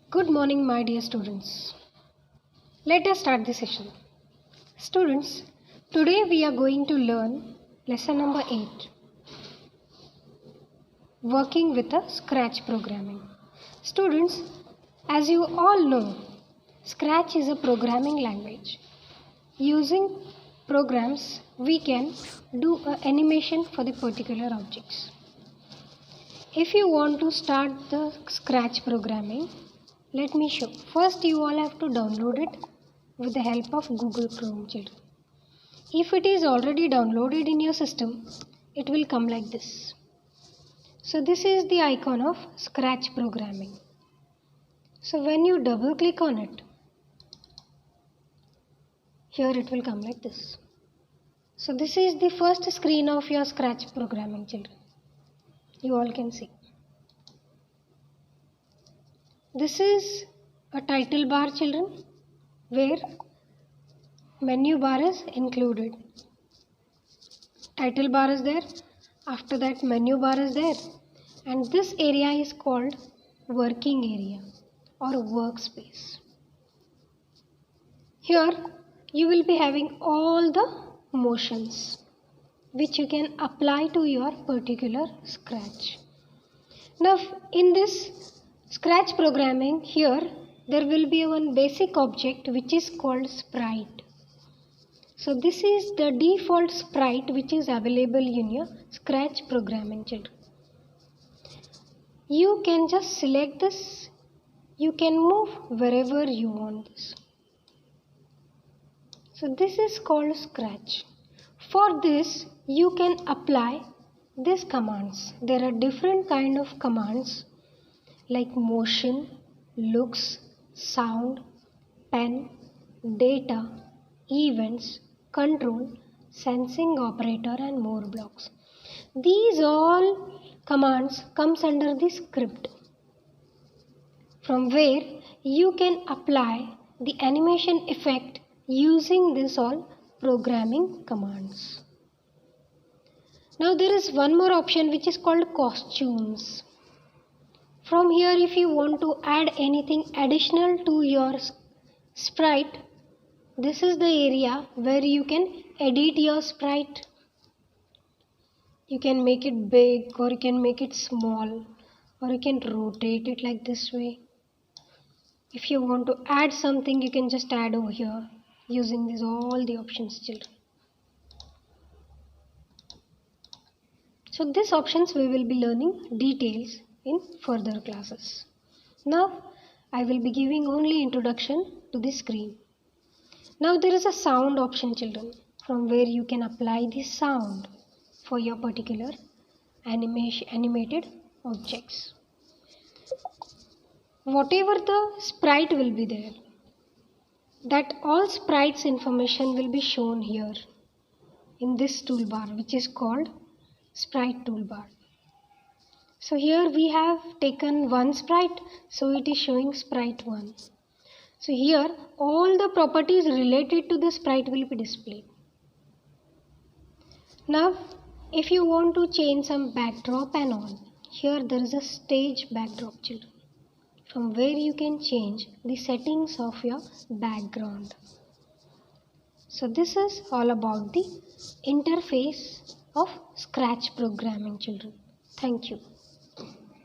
Good morning, my dear students. Let us start the session. Students, today we are going to learn lesson number 8, working with a Scratch programming. Students, as you all know, Scratch is a programming language. Using programs, we can do an animation for the particular objects. If you want to start the Scratch programming, let me show. First, you all have to download it with the help of Google Chrome, children. If it is already downloaded in your system, it will come like this. So this is the icon of Scratch programming. So when you double click on it, here it will come like this. So this is the first screen of your Scratch programming, children. You all can see. This is a title bar, children, where menu bar is included. Title bar is there, after that menu bar is there, and this area is called working area or workspace. Here you will be having all the motions which you can apply to your particular Scratch. Now in this Scratch programming, here there will be one basic object which is called sprite. So this is the default sprite which is available in your Scratch programming, children. You can just select this. You can move wherever you want this. So this is called Scratch. For this, you can apply these commands. There are different kind of commands like motion, looks, sound, pen, data, events, control, sensing operator and more blocks. These all commands comes under the script, from where you can apply the animation effect using this all programming commands. Now there is one more option which is called costumes. From here, if you want to add anything additional to your sprite, this is the area where you can edit your sprite. You can make it big or you can make it small or you can rotate it like this way. If you want to add something, you can just add over here using all the options, children. So these options we will be learning details in further classes. Now I will be giving only introduction to the screen. Now there is a sound option, children, from where you can apply the sound for your particular animated objects. Whatever the sprite will be there, that all sprites information will be shown here in this toolbar which is called sprite toolbar. So here we have taken one sprite, so it is showing sprite 1. So here all the properties related to the sprite will be displayed. Now if you want to change some backdrop and all, here there is a stage backdrop, children, from where you can change the settings of your background. So this is all about the interface of Scratch programming, children. Thank you.